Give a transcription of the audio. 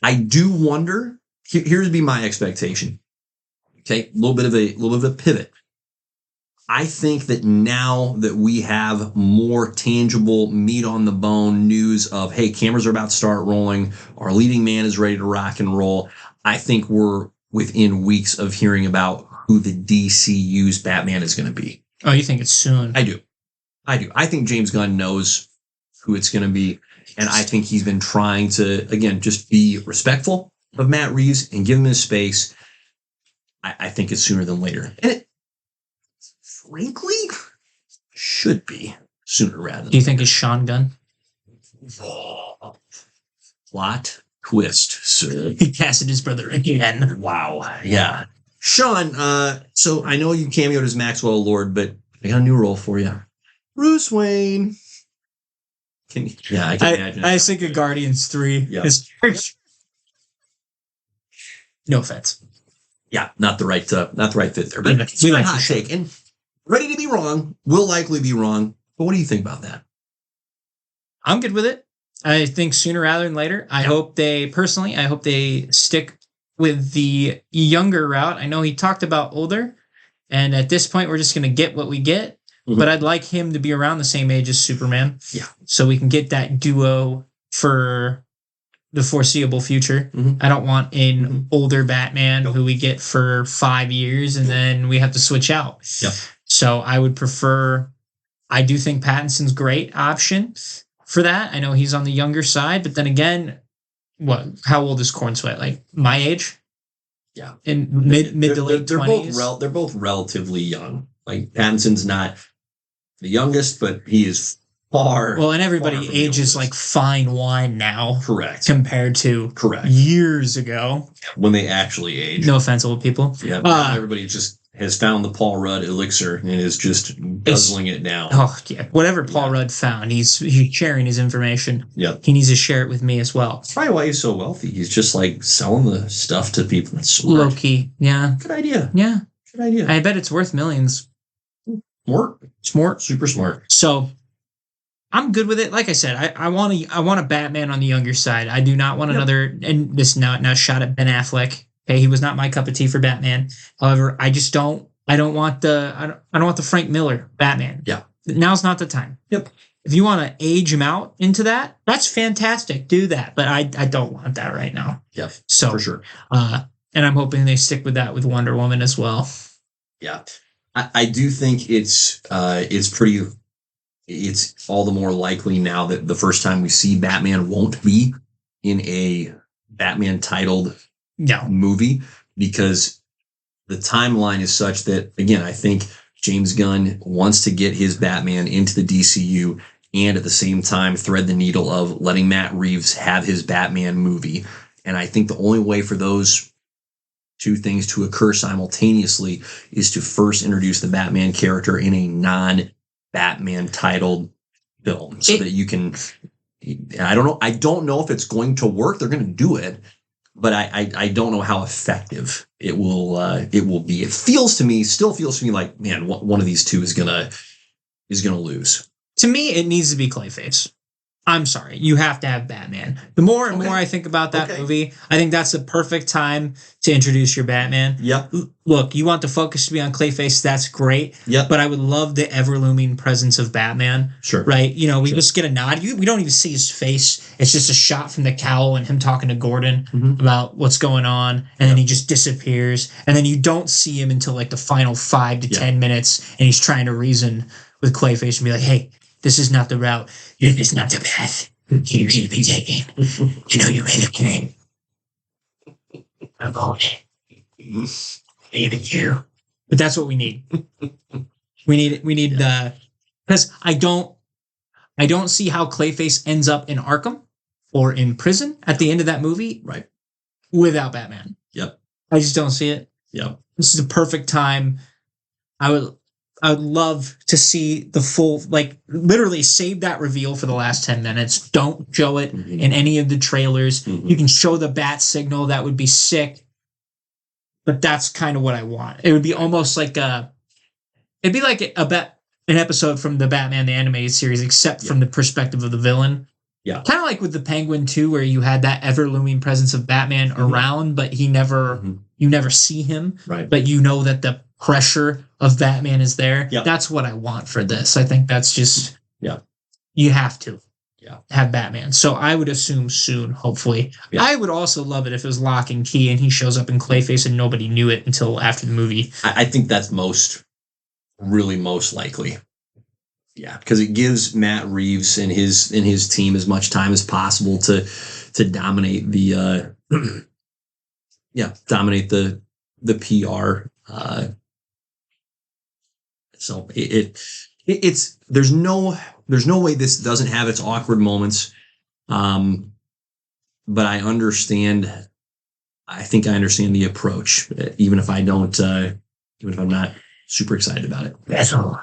I do wonder. Here's be my expectation. Okay, a little bit of a pivot. I think that now that we have more tangible meat on the bone news of, hey, cameras are about to start rolling, our leading man is ready to rock and roll. I think we're within weeks of hearing about who the DCU's Batman is going to be. Oh, you think it's soon? I do. I think James Gunn knows who it's going to be. And I think he's been trying to, again, just be respectful of Matt Reeves and give him his space. I think it's sooner than later. And it, frankly, should be sooner rather than Do you think it's Sean Gunn? Plot twist, sir. He casted his brother again. Wow. Yeah. Sean, so I know you cameoed as Maxwell Lord, but I got a new role for you. Bruce Wayne. I can imagine. I think of Guardians 3. Yeah. No offense. Yeah, not the right fit there. But it's We my like hot take. And ready to be wrong. Will likely be wrong. But what do you think about that? I'm good with it. I think sooner rather than later. I hope they stick with the younger route. I know he talked about older, and at this point, we're just going to get what we get. Mm-hmm. But I'd like him to be around the same age as Superman. Yeah. So we can get that duo for the foreseeable future. Mm-hmm. I don't want an older Batman who we get for 5 years and then we have to switch out. Yep. So I would prefer, I do think Pattinson's great option for that. I know he's on the younger side, but then again, how old is Cornsweat? Like my age? Yeah. In mid to late 20s? They're both relatively young. Like Pattinson's not the youngest, but he is far. Well, and everybody ages like fine wine now. Correct. Compared to years ago. When they actually age. No offense, old people. Yeah. Everybody just has found the Paul Rudd elixir and is just guzzling it down. Oh, yeah. Whatever Paul Rudd found, he's sharing his information. Yep. He needs to share it with me as well. That's probably why he's so wealthy. He's just like selling the stuff to people. That's smart. Low key. Yeah. Good idea. Yeah. Good idea. I bet it's worth millions. Smart. Super smart. So I'm good with it. Like I said, I want a Batman on the younger side. I do not want another, and this now shot at Ben Affleck. Okay, he was not my cup of tea for Batman. However, I don't want the Frank Miller Batman. Yeah. Now's not the time. Yep. If you want to age him out into that, that's fantastic. Do that. But I don't want that right now. Yeah. So for sure. And I'm hoping they stick with that with Wonder Woman as well. Yeah. I do think it's all the more likely now that the first time we see Batman won't be in a Batman titled movie, because the timeline is such that, again, I think James Gunn wants to get his Batman into the DCU and at the same time thread the needle of letting Matt Reeves have his Batman movie. And I think the only way for those two things to occur simultaneously is to first introduce the Batman character in a non-Batman titled film, so that you can. I don't know if it's going to work. They're going to do it, but I don't know how effective it will be. It still feels to me like, man, one of these two is gonna lose. To me, it needs to be Clayface. I'm sorry. You have to have Batman. The more and more I think about that movie, I think that's the perfect time to introduce your Batman. Yep. Look, you want the focus to be on Clayface. That's great. Yep. But I would love the ever-looming presence of Batman. Sure. Right? You know, we just get a nod. We don't even see his face. It's just a shot from the cowl and him talking to Gordon about what's going on. And then he just disappears. And then you don't see him until like the final 5 to 10 minutes. And he's trying to reason with Clayface and be like, hey, this is not the route. It is not the path you should be taking. You know you made a plan. I'm going to leave you. But that's what we need. We need the, because I don't see how Clayface ends up in Arkham or in prison at the end of that movie. Right. Without Batman. Yep. I just don't see it. Yep. This is the perfect time. I would love to see the full, like, literally save that reveal for the last 10 minutes. Don't show it in any of the trailers. You can show the bat signal. That would be sick. But that's kind of what I want. It would be almost like an episode from the Batman the Animated Series, except from the perspective of the villain. Yeah. Kind of like with the Penguin too, where you had that ever looming presence of Batman around, but you never see him. Right. But you know that the pressure of Batman is there. Yep. That's what I want for this. I think that's just Yeah. You have to. Yeah. Have Batman. So I would assume soon, hopefully. Yeah. I would also love it if it was Lock and Key and he shows up in Clayface and nobody knew it until after the movie. I think that's really most likely. Yeah, because it gives Matt Reeves and his team as much time as possible to dominate the dominate the PR. So it's there's no way this doesn't have its awkward moments. But I understand. I think I understand the approach, even if I don't. Even if I'm not super excited about it. That's all.